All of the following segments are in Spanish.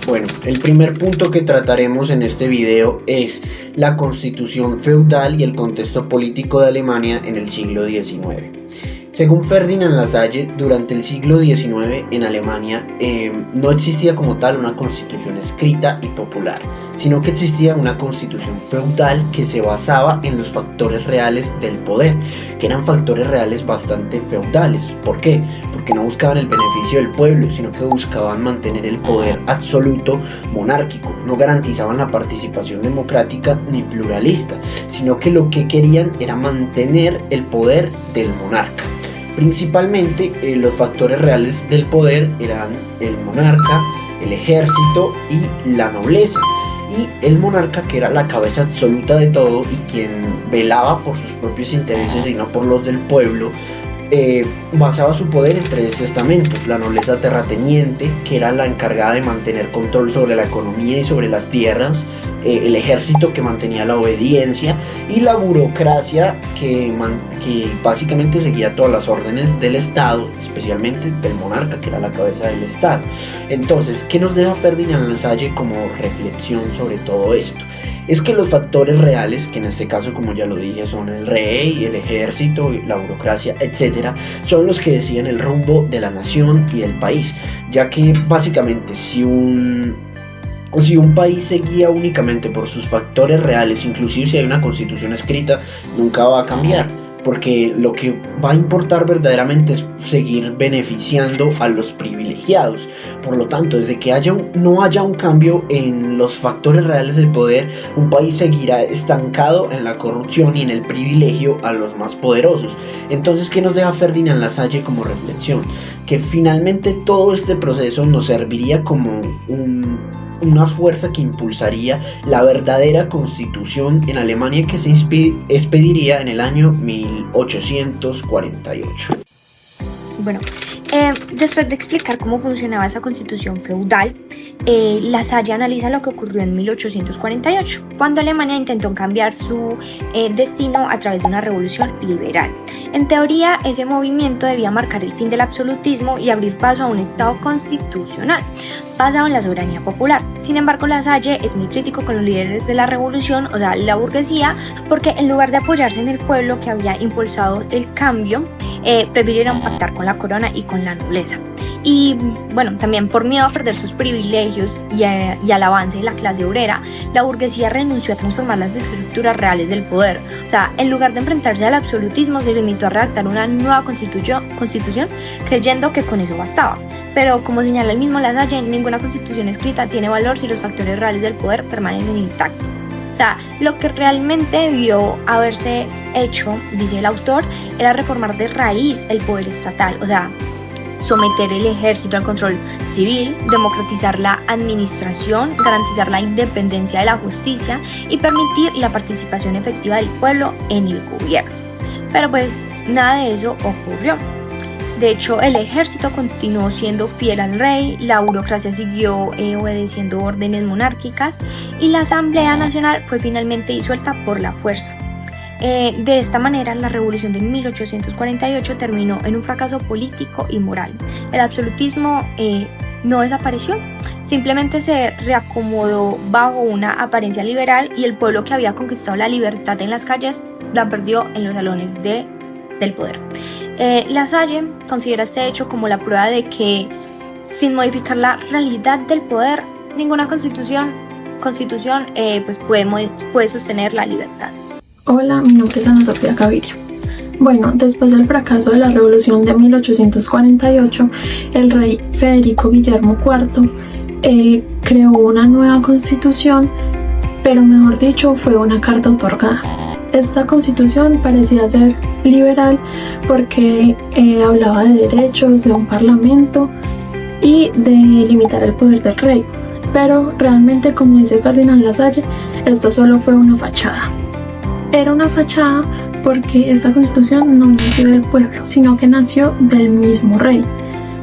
Bueno, el primer punto que trataremos en este video es la constitución feudal y el contexto político de Alemania en el siglo XIX. Según Ferdinand Lassalle, durante el siglo XIX en Alemania no existía como tal una constitución escrita y popular, sino que existía una constitución feudal que se basaba en los factores reales del poder, que eran factores reales bastante feudales. ¿Por qué? Porque no buscaban el beneficio del pueblo, sino que buscaban mantener el poder absoluto monárquico. No garantizaban la participación democrática ni pluralista, sino que lo que querían era mantener el poder del monarca. Principalmente los factores reales del poder eran el monarca, el ejército y la nobleza. Y el monarca, que era la cabeza absoluta de todo y quien velaba por sus propios intereses y no por los del pueblo, basaba su poder en 3 estamentos: la nobleza terrateniente, que era la encargada de mantener control sobre la economía y sobre las tierras, el ejército, que mantenía la obediencia, y la burocracia, que básicamente seguía todas las órdenes del Estado, especialmente del monarca, que era la cabeza del Estado. Entonces, ¿qué nos deja Ferdinand Lassalle como reflexión sobre todo esto? Es que los factores reales, que en este caso, como ya lo dije, son el rey, el ejército, la burocracia, etc., son los que deciden el rumbo de la nación y del país, ya que básicamente si un país se guía únicamente por sus factores reales, inclusive si hay una constitución escrita, nunca va a cambiar, porque lo que va a importar verdaderamente es seguir beneficiando a los privilegiados. Por lo tanto, desde que no haya un cambio en los factores reales del poder, un país seguirá estancado en la corrupción y en el privilegio a los más poderosos. Entonces, ¿qué nos deja Ferdinand Lassalle como reflexión? Que finalmente todo este proceso nos serviría como una fuerza que impulsaría la verdadera constitución en Alemania, que se expediría en el año 1848. Bueno, después de explicar cómo funcionaba esa constitución feudal, Lassalle analiza lo que ocurrió en 1848, cuando Alemania intentó cambiar su destino a través de una revolución liberal. En teoría, ese movimiento debía marcar el fin del absolutismo y abrir paso a un Estado constitucional, basado en la soberanía popular. Sin embargo, Lassalle es muy crítico con los líderes de la revolución, o sea, la burguesía, porque en lugar de apoyarse en el pueblo que había impulsado el cambio, prefirieron pactar con la corona y con la nobleza. Y bueno, también por miedo a perder sus privilegios y al avance de la clase obrera, la burguesía renunció a transformar las estructuras reales del poder. O sea, en lugar de enfrentarse al absolutismo, se limitó a redactar una nueva constitución, creyendo que con eso bastaba. Pero como señala el mismo Lassalle, ninguna constitución escrita tiene valor si los factores reales del poder permanecen intactos. O sea, lo que realmente debió haberse hecho, dice el autor, era reformar de raíz el poder estatal. O sea, someter el ejército al control civil, democratizar la administración, garantizar la independencia de la justicia y permitir la participación efectiva del pueblo en el gobierno. Pero pues nada de eso ocurrió. De hecho, el ejército continuó siendo fiel al rey, la burocracia siguió obedeciendo órdenes monárquicas y la Asamblea Nacional fue finalmente disuelta por la fuerza. De esta manera, la revolución de 1848 terminó en un fracaso político y moral. El absolutismo no desapareció, simplemente se reacomodó bajo una apariencia liberal y el pueblo que había conquistado la libertad en las calles la perdió en los salones del poder. Lassalle considera este hecho como la prueba de que, sin modificar la realidad del poder, ninguna constitución pues puede sostener la libertad. Hola, mi nombre es Ana Sofía Gaviria. Bueno, después del fracaso de la revolución de 1848, el rey Federico Guillermo IV creó una nueva constitución, pero mejor dicho, fue una carta otorgada. Esta constitución parecía ser liberal porque hablaba de derechos, de un parlamento y de limitar el poder del rey. Pero realmente, como dice Ferdinand Lassalle, esto solo fue una fachada. Era una fachada porque esta constitución no nació del pueblo, sino que nació del mismo rey,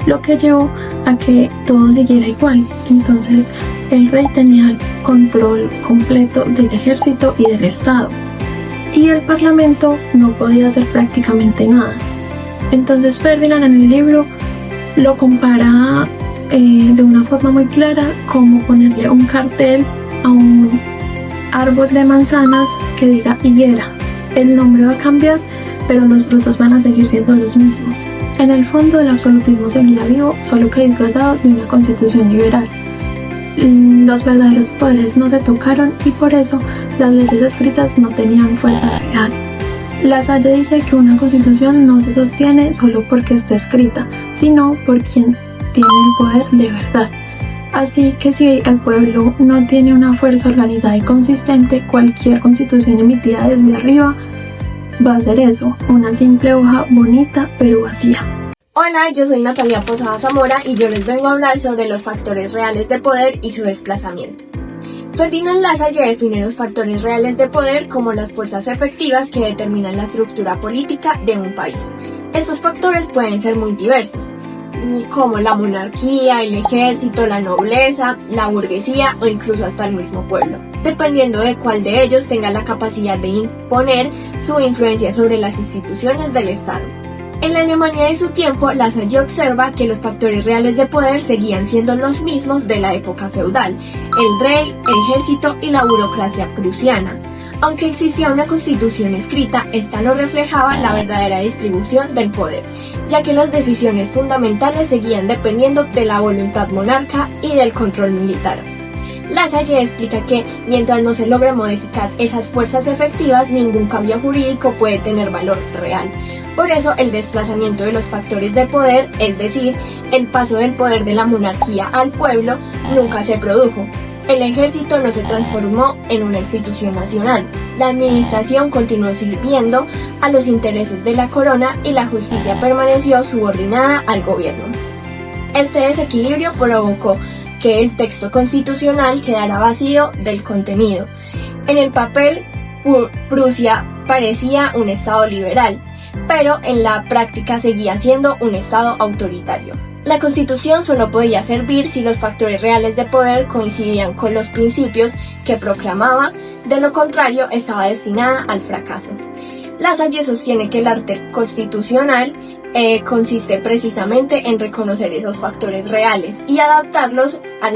lo que llevó a que todo siguiera igual. Entonces, el rey tenía el control completo del ejército y del Estado, y el parlamento no podía hacer prácticamente nada. Entonces Ferdinand en el libro lo compara de una forma muy clara cómo ponerle un cartel a un árbol de manzanas que diga higuera. El nombre va a cambiar, pero los frutos van a seguir siendo los mismos. En el fondo, el absolutismo seguía vivo, solo que disfrazado de una constitución liberal. Los verdaderos poderes no se tocaron y por eso las leyes escritas no tenían fuerza real. Lasalle dice que una constitución no se sostiene solo porque está escrita, sino por quien tiene el poder de verdad. Así que si el pueblo no tiene una fuerza organizada y consistente, cualquier constitución emitida desde arriba va a ser eso, una simple hoja bonita pero vacía. Hola, yo soy Natalia Posada Zamora y yo les vengo a hablar sobre los factores reales de poder y su desplazamiento. Ferdinand Lasalle define los factores reales de poder como las fuerzas efectivas que determinan la estructura política de un país. Estos factores pueden ser muy diversos, como la monarquía, el ejército, la nobleza, la burguesía o incluso hasta el mismo pueblo, dependiendo de cuál de ellos tenga la capacidad de imponer su influencia sobre las instituciones del Estado. En la Alemania de su tiempo, Lasalle observa que los factores reales de poder seguían siendo los mismos de la época feudal: el rey, el ejército y la burocracia prusiana. Aunque existía una constitución escrita, esta no reflejaba la verdadera distribución del poder, ya que las decisiones fundamentales seguían dependiendo de la voluntad monarca y del control militar. Lasalle explica que, mientras no se logre modificar esas fuerzas efectivas, ningún cambio jurídico puede tener valor real. Por eso, el desplazamiento de los factores de poder, es decir, el paso del poder de la monarquía al pueblo, nunca se produjo. El ejército no se transformó en una institución nacional, la administración continuó sirviendo a los intereses de la corona y la justicia permaneció subordinada al gobierno. Este desequilibrio provocó que el texto constitucional quedara vacío del contenido. En el papel, Prusia parecía un estado liberal, pero en la práctica seguía siendo un estado autoritario. La Constitución solo podía servir si los factores reales de poder coincidían con los principios que proclamaba, de lo contrario estaba destinada al fracaso. Lasalle sostiene que el arte constitucional consiste precisamente en reconocer esos factores reales y adaptarlos a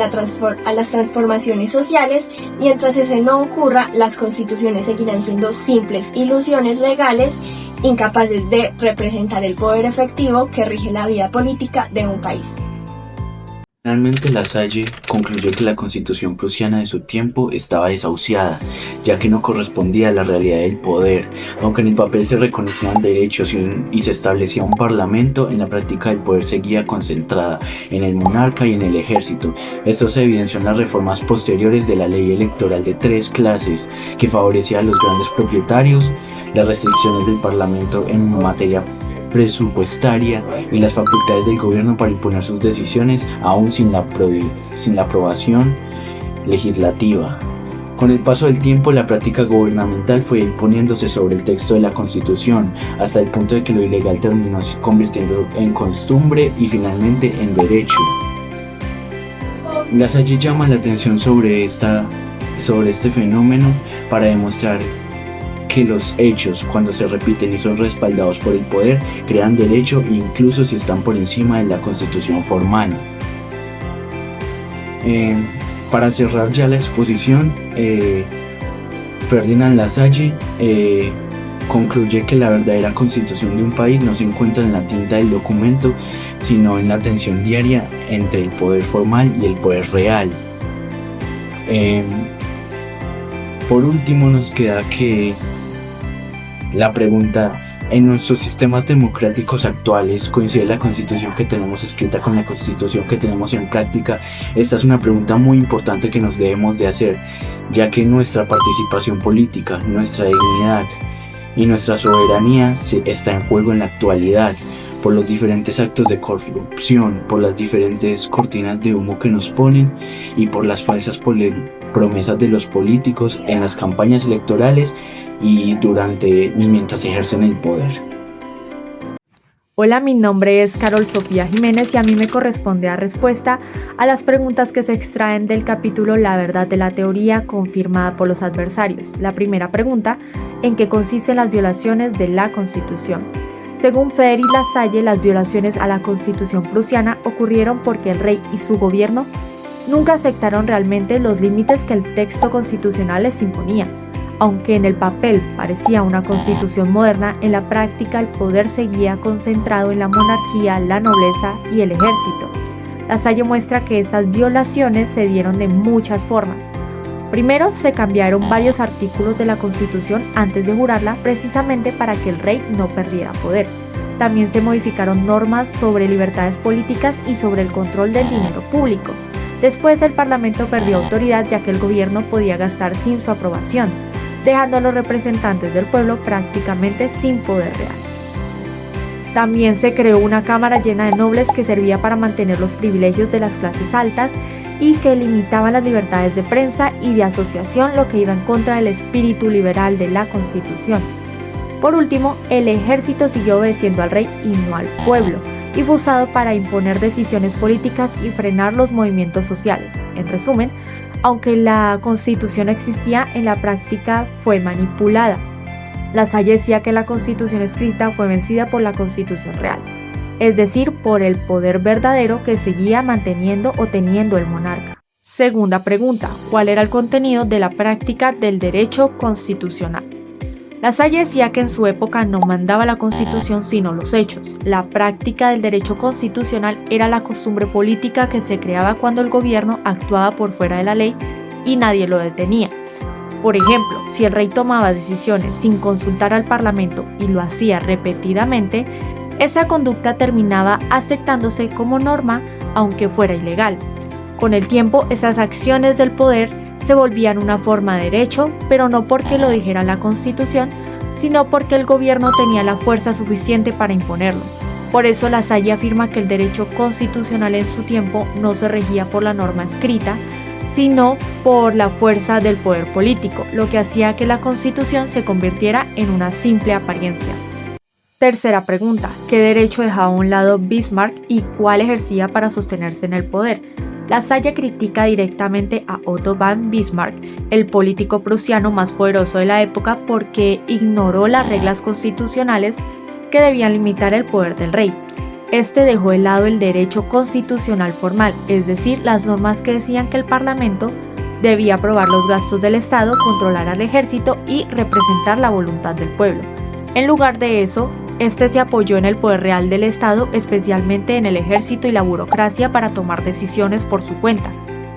las transformaciones sociales. Mientras ese no ocurra, las constituciones seguirán siendo simples ilusiones legales, incapaces de representar el poder efectivo que rige la vida política de un país. Finalmente, Lasalle concluyó que la constitución prusiana de su tiempo estaba desahuciada, ya que no correspondía a la realidad del poder. Aunque en el papel se reconocían derechos y se establecía un parlamento, en la práctica el poder seguía concentrada en el monarca y en el ejército. Esto se evidenció en las reformas posteriores de la ley electoral de 3 clases, que favorecía a los grandes propietarios, las restricciones del parlamento en materia presupuestaria y las facultades del gobierno para imponer sus decisiones aún sin la aprobación legislativa. Con el paso del tiempo, la práctica gubernamental fue imponiéndose sobre el texto de la Constitución, hasta el punto de que lo ilegal terminó convirtiendo en costumbre y finalmente en derecho. Lasalle llama la atención sobre este fenómeno para demostrar que los hechos, cuando se repiten y son respaldados por el poder, crean derecho incluso si están por encima de la constitución formal. Para cerrar ya la exposición, Ferdinand Lasalle concluye que la verdadera constitución de un país no se encuentra en la tinta del documento, sino en la tensión diaria entre el poder formal y el poder real. Por último, nos queda que la pregunta: en nuestros sistemas democráticos actuales, ¿coincide la constitución que tenemos escrita con la constitución que tenemos en práctica? Esta es una pregunta muy importante que nos debemos de hacer, ya que nuestra participación política, nuestra dignidad y nuestra soberanía está en juego en la actualidad, por los diferentes actos de corrupción, por las diferentes cortinas de humo que nos ponen y por las falsas promesas de los políticos en las campañas electorales y mientras ejercen el poder. Hola, mi nombre es Carol Sofía Jiménez y a mí me corresponde dar respuesta a las preguntas que se extraen del capítulo La verdad de la teoría confirmada por los adversarios. La primera pregunta: ¿en qué consisten las violaciones de la Constitución? Según Frédéric Lasalle, las violaciones a la Constitución prusiana ocurrieron porque el rey y su gobierno nunca aceptaron realmente los límites que el texto constitucional les imponía. Aunque en el papel parecía una constitución moderna, en la práctica el poder seguía concentrado en la monarquía, la nobleza y el ejército. Lasalle muestra que esas violaciones se dieron de muchas formas. Primero, se cambiaron varios artículos de la Constitución antes de jurarla, precisamente para que el rey no perdiera poder. También se modificaron normas sobre libertades políticas y sobre el control del dinero público. Después, el Parlamento perdió autoridad, ya que el gobierno podía gastar sin su aprobación, dejando a los representantes del pueblo prácticamente sin poder real. También se creó una cámara llena de nobles que servía para mantener los privilegios de las clases altas y que limitaba las libertades de prensa y de asociación, lo que iba en contra del espíritu liberal de la Constitución. Por último, el ejército siguió obedeciendo al rey y no al pueblo, y fue usado para imponer decisiones políticas y frenar los movimientos sociales. En resumen, aunque la Constitución existía, en la práctica fue manipulada. Lasalle decía que la Constitución escrita fue vencida por la Constitución real, es decir, por el poder verdadero que seguía manteniendo o teniendo el monarca. Segunda pregunta: ¿cuál era el contenido de la práctica del derecho constitucional? Lasalle decía que en su época no mandaba la Constitución sino los hechos. La práctica del derecho constitucional era la costumbre política que se creaba cuando el gobierno actuaba por fuera de la ley y nadie lo detenía. Por ejemplo, si el rey tomaba decisiones sin consultar al Parlamento y lo hacía repetidamente, esa conducta terminaba aceptándose como norma, aunque fuera ilegal. Con el tiempo, esas acciones del poder se volvían una forma de derecho, pero no porque lo dijera la Constitución, sino porque el gobierno tenía la fuerza suficiente para imponerlo. Por eso Lasalle afirma que el derecho constitucional en su tiempo no se regía por la norma escrita, sino por la fuerza del poder político, lo que hacía que la Constitución se convirtiera en una simple apariencia. Tercera pregunta: ¿qué derecho dejaba a un lado Bismarck y cuál ejercía para sostenerse en el poder? Lasalle critica directamente a Otto von Bismarck, el político prusiano más poderoso de la época, porque ignoró las reglas constitucionales que debían limitar el poder del rey. Este dejó de lado el derecho constitucional formal, es decir, las normas que decían que el Parlamento debía aprobar los gastos del Estado, controlar al ejército y representar la voluntad del pueblo. En lugar de eso, este se apoyó en el poder real del Estado, especialmente en el ejército y la burocracia, para tomar decisiones por su cuenta.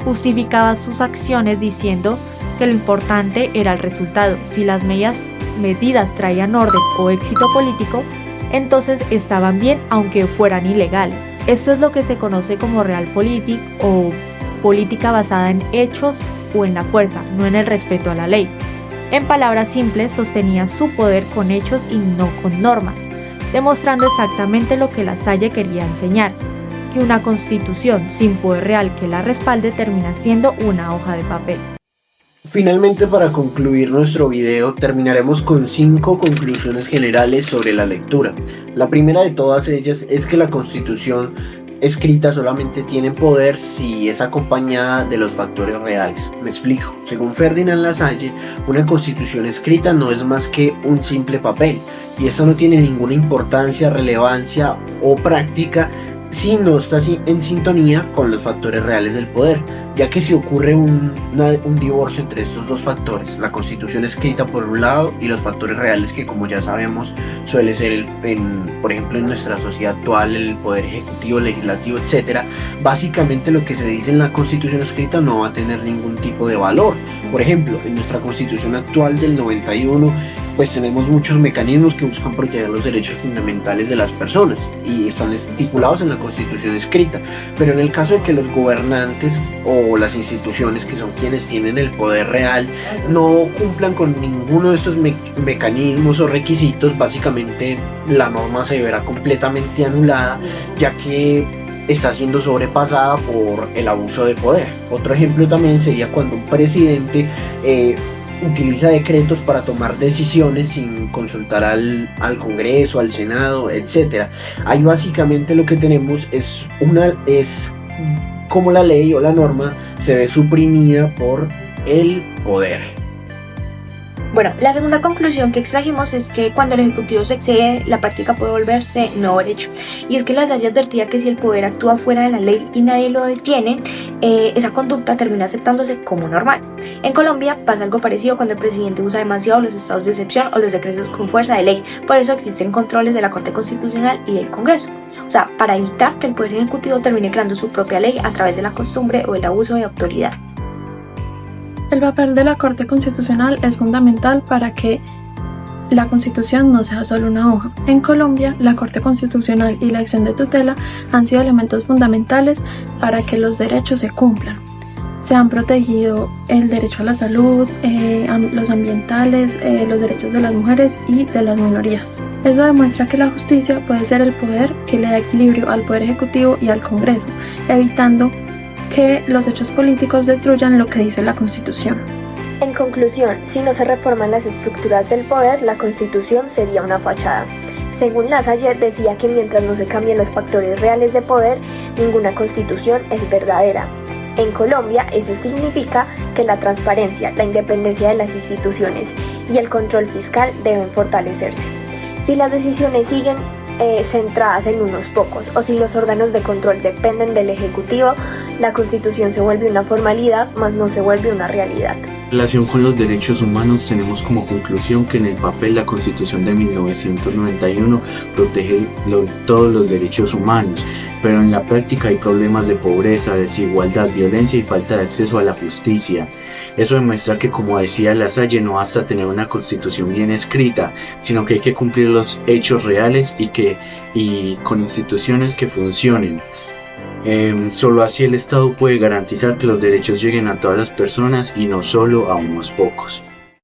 Justificaba sus acciones diciendo que lo importante era el resultado. Si las medidas traían orden o éxito político, entonces estaban bien aunque fueran ilegales. Esto es lo que se conoce como realpolitik o política basada en hechos o en la fuerza, no en el respeto a la ley. En palabras simples, sostenía su poder con hechos y no con normas, demostrando exactamente lo que Lasalle quería enseñar, que una constitución sin poder real que la respalde termina siendo una hoja de papel. Finalmente, para concluir nuestro video, terminaremos con 5 conclusiones generales sobre la lectura. La primera de todas ellas es que la Constitución escrita solamente tiene poder si es acompañada de los factores reales. Me explico. Según Ferdinand Lasalle, una Constitución escrita no es más que un simple papel, y esto no tiene ninguna importancia, relevancia o práctica si no está en sintonía con los factores reales del poder, ya que si ocurre un divorcio entre estos dos factores, la Constitución escrita por un lado y los factores reales, que como ya sabemos suele ser por ejemplo en nuestra sociedad actual el poder ejecutivo, legislativo, etc., básicamente lo que se dice en la Constitución escrita no va a tener ningún tipo de valor. Por ejemplo, en nuestra Constitución actual del 91 pues tenemos muchos mecanismos que buscan proteger los derechos fundamentales de las personas y están estipulados en la Constitución escrita, pero en el caso de que los gobernantes o las instituciones, que son quienes tienen el poder real, no cumplan con ninguno de estos mecanismos o requisitos, básicamente la norma se verá completamente anulada, ya que está siendo sobrepasada por el abuso de poder. Otro ejemplo también sería cuando un presidente utiliza decretos para tomar decisiones sin consultar al Congreso, al Senado, etc. Ahí básicamente lo que tenemos es como la ley o la norma se ve suprimida por el poder. Bueno, la segunda conclusión que extrajimos es que cuando el Ejecutivo se excede, la práctica puede volverse no derecho. Y es que la Salle advertía que si el poder actúa fuera de la ley y nadie lo detiene, esa conducta termina aceptándose como normal. En Colombia pasa algo parecido cuando el presidente usa demasiado los estados de excepción o los decretos con fuerza de ley. Por eso existen controles de la Corte Constitucional y del Congreso. O sea, para evitar que el Poder Ejecutivo termine creando su propia ley a través de la costumbre o el abuso de autoridad. El papel de la Corte Constitucional es fundamental para que la Constitución no sea solo una hoja. En Colombia, la Corte Constitucional y la acción de tutela han sido elementos fundamentales para que los derechos se cumplan. Se han protegido el derecho a la salud, los ambientales, los derechos de las mujeres y de las minorías. Eso demuestra que la justicia puede ser el poder que le da equilibrio al Poder Ejecutivo y al Congreso, evitando que los hechos políticos destruyan lo que dice la Constitución. En conclusión, si no se reforman las estructuras del poder, la Constitución sería una fachada. Según Lasalle, decía que mientras no se cambien los factores reales de poder, ninguna Constitución es verdadera. En Colombia, eso significa que la transparencia, la independencia de las instituciones y el control fiscal deben fortalecerse. Si las decisiones siguen centradas en unos pocos o si los órganos de control dependen del Ejecutivo, la Constitución se vuelve una formalidad, mas no se vuelve una realidad. En relación con los derechos humanos, tenemos como conclusión que en el papel la Constitución de 1991 protege todos los derechos humanos, pero en la práctica hay problemas de pobreza, desigualdad, violencia y falta de acceso a la justicia. Eso demuestra que, como decía Lasalle, no basta tener una Constitución bien escrita, sino que hay que cumplir los hechos reales y con instituciones que funcionen. Solo así el Estado puede garantizar que los derechos lleguen a todas las personas y no solo a unos pocos.